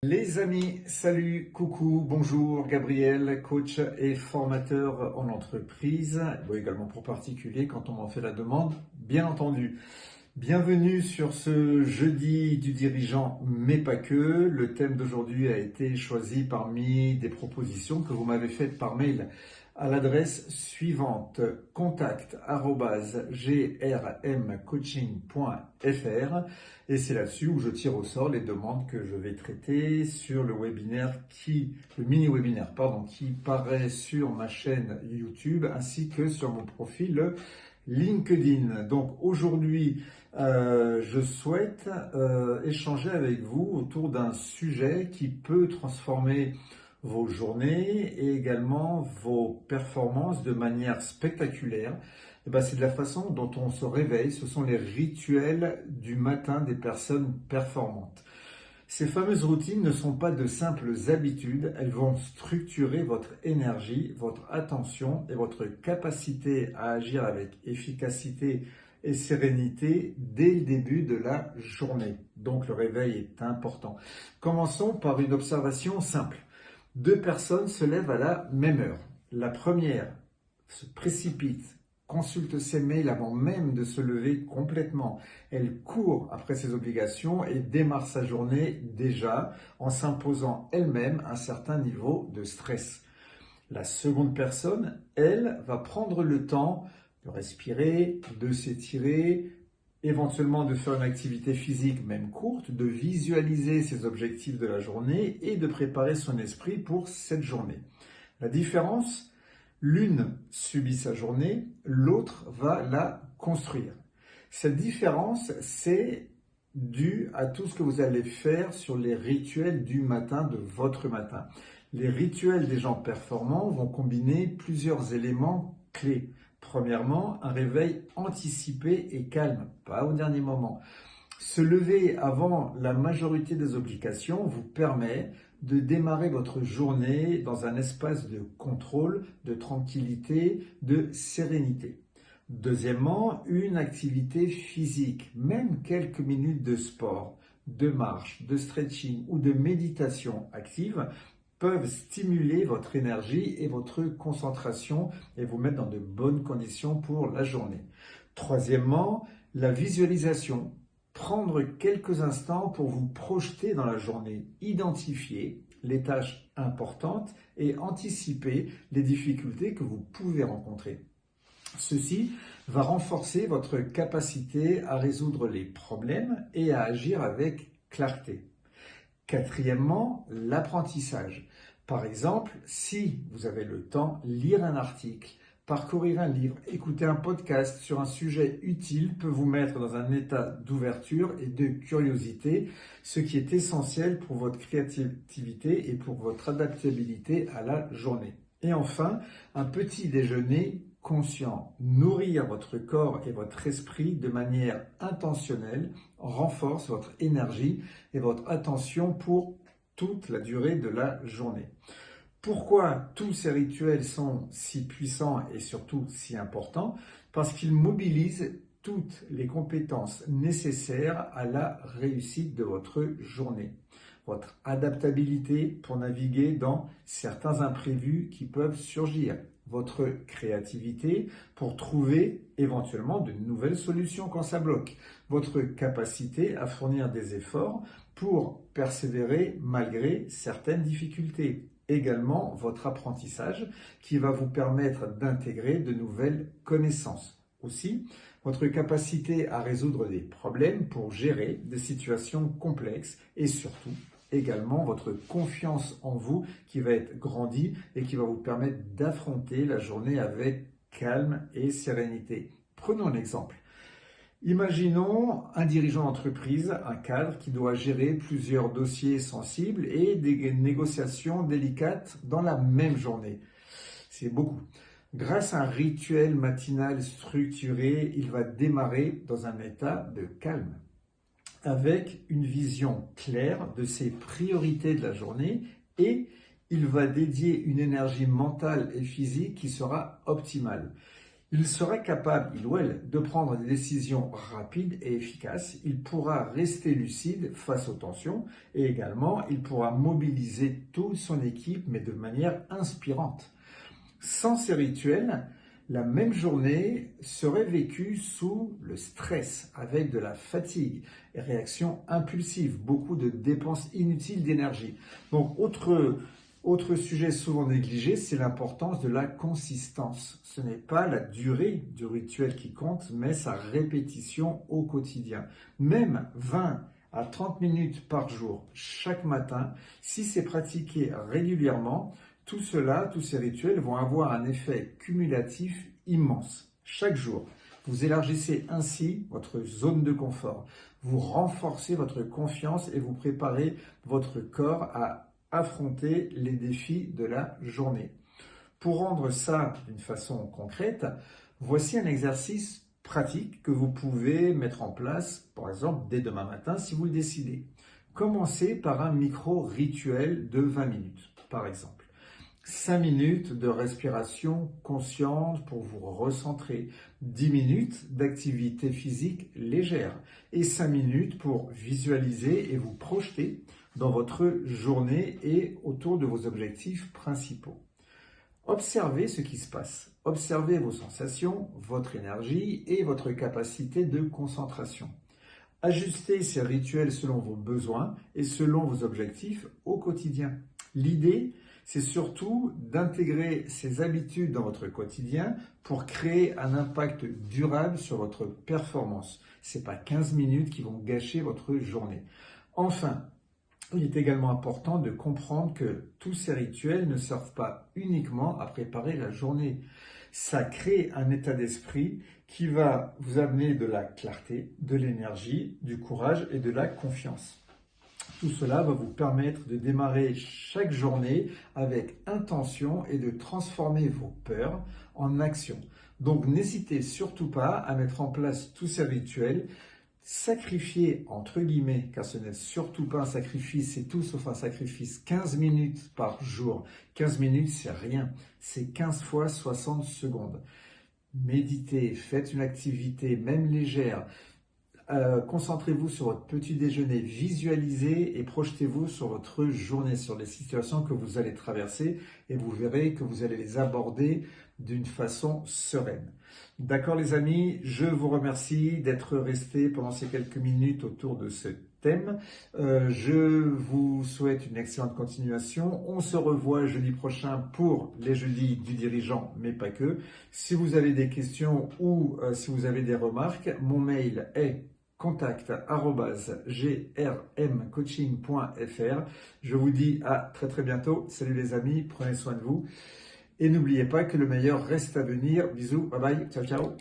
Les amis, salut, coucou, bonjour, Gabriel, coach et formateur en entreprise, également pour particulier quand on m'en fait la demande, bien entendu. Bienvenue sur ce jeudi du dirigeant, mais pas que. Le thème d'aujourd'hui a été choisi parmi des propositions que vous m'avez faites par mail à l'adresse suivante: contact@grmcoaching.fr, et c'est là-dessus où je tire au sort les demandes que je vais traiter sur le mini-webinaire, qui paraît sur ma chaîne YouTube ainsi que sur mon profil LinkedIn. Donc aujourd'hui, je souhaite échanger avec vous autour d'un sujet qui peut transformer vos journées et également vos performances de manière spectaculaire. C'est de la façon dont on se réveille. Ce sont les rituels du matin des personnes performantes. Ces fameuses routines ne sont pas de simples habitudes, elles vont structurer votre énergie, votre attention et votre capacité à agir avec efficacité et sérénité dès le début de la journée. Donc le réveil est important. Commençons par une observation simple. Deux personnes se lèvent à la même heure. La première se précipite, consulte ses mails avant même de se lever complètement. Elle court après ses obligations et démarre sa journée déjà en s'imposant elle-même un certain niveau de stress. La seconde personne, elle, va prendre le temps de respirer, de s'étirer, éventuellement de faire une activité physique même courte, de visualiser ses objectifs de la journée et de préparer son esprit pour cette journée. La différence, l'une subit sa journée, l'autre va la construire. Cette différence, c'est dû à tout ce que vous allez faire sur les rituels du matin, de votre matin. Les rituels des gens performants vont combiner plusieurs éléments clés. Premièrement, un réveil anticipé et calme, pas au dernier moment. Se lever avant la majorité des obligations vous permet de démarrer votre journée dans un espace de contrôle, de tranquillité, de sérénité. Deuxièmement, une activité physique, même quelques minutes de sport, de marche, de stretching ou de méditation active peuvent stimuler votre énergie et votre concentration et vous mettre dans de bonnes conditions pour la journée. Troisièmement, la visualisation. Prendre quelques instants pour vous projeter dans la journée, identifier les tâches importantes et anticiper les difficultés que vous pouvez rencontrer. Ceci va renforcer votre capacité à résoudre les problèmes et à agir avec clarté. Quatrièmement, l'apprentissage. Par exemple, si vous avez le temps, lire un article, parcourir un livre, écouter un podcast sur un sujet utile peut vous mettre dans un état d'ouverture et de curiosité, ce qui est essentiel pour votre créativité et pour votre adaptabilité à la journée. Et enfin, un petit déjeuner conscient. Nourrir votre corps et votre esprit de manière intentionnelle renforce votre énergie et votre attention pour toute la durée de la journée. Pourquoi tous ces rituels sont si puissants et surtout si importants? Parce qu'ils mobilisent toutes les compétences nécessaires à la réussite de votre journée. Votre adaptabilité pour naviguer dans certains imprévus qui peuvent surgir. Votre créativité pour trouver éventuellement de nouvelles solutions quand ça bloque. Votre capacité à fournir des efforts pour persévérer malgré certaines difficultés. Également votre apprentissage qui va vous permettre d'intégrer de nouvelles connaissances. Aussi, votre capacité à résoudre des problèmes pour gérer des situations complexes et surtout, également votre confiance en vous qui va être grandie et qui va vous permettre d'affronter la journée avec calme et sérénité. Prenons un exemple. Imaginons un dirigeant d'entreprise, un cadre qui doit gérer plusieurs dossiers sensibles et des négociations délicates dans la même journée. C'est beaucoup. Grâce à un rituel matinal structuré, il va démarrer dans un état de calme, avec une vision claire de ses priorités de la journée et il va dédier une énergie mentale et physique qui sera optimale. Il sera capable, il ou elle, de prendre des décisions rapides et efficaces. Il pourra rester lucide face aux tensions et également, il pourra mobiliser toute son équipe, mais de manière inspirante. Sans ces rituels, la même journée serait vécue sous le stress, avec de la fatigue, réactions impulsives, beaucoup de dépenses inutiles d'énergie. Donc, autre sujet souvent négligé, c'est l'importance de la consistance. Ce n'est pas la durée du rituel qui compte, mais sa répétition au quotidien. Même 20 à 30 minutes par jour, chaque matin, si c'est pratiqué régulièrement, tout cela, tous ces rituels vont avoir un effet cumulatif immense. Chaque jour, vous élargissez ainsi votre zone de confort. Vous renforcez votre confiance et vous préparez votre corps à affronter les défis de la journée. Pour rendre ça d'une façon concrète, voici un exercice pratique que vous pouvez mettre en place, par exemple, dès demain matin si vous le décidez. Commencez par un micro-rituel de 20 minutes, par exemple. 5 minutes de respiration consciente pour vous recentrer, 10 minutes d'activité physique légère et 5 minutes pour visualiser et vous projeter dans votre journée et autour de vos objectifs principaux. Observez ce qui se passe. Observez vos sensations, votre énergie et votre capacité de concentration. Ajustez ces rituels selon vos besoins et selon vos objectifs au quotidien. L'idée, c'est surtout d'intégrer ces habitudes dans votre quotidien pour créer un impact durable sur votre performance. Ce n'est pas 15 minutes qui vont gâcher votre journée. Enfin, il est également important de comprendre que tous ces rituels ne servent pas uniquement à préparer la journée. Ça crée un état d'esprit qui va vous amener de la clarté, de l'énergie, du courage et de la confiance. Tout cela va vous permettre de démarrer chaque journée avec intention et de transformer vos peurs en action. Donc n'hésitez surtout pas à mettre en place tous ces rituels. Sacrifier, entre guillemets, car ce n'est surtout pas un sacrifice, c'est tout sauf un sacrifice, 15 minutes par jour. 15 minutes, c'est rien. C'est 15 fois 60 secondes. Méditez, faites une activité, même légère. Concentrez-vous sur votre petit déjeuner, visualisez et projetez-vous sur votre journée, sur les situations que vous allez traverser et vous verrez que vous allez les aborder d'une façon sereine. D'accord les amis, je vous remercie d'être restés pendant ces quelques minutes autour de ce thème. Je vous souhaite une excellente continuation. On se revoit jeudi prochain pour les jeudis du dirigeant, mais pas que. Si vous avez des questions ou si vous avez des remarques, mon mail est contact@grmcoaching.fr. Je vous dis à très très bientôt. Salut les amis, prenez soin de vous. Et n'oubliez pas que le meilleur reste à venir. Bisous, bye bye, ciao ciao.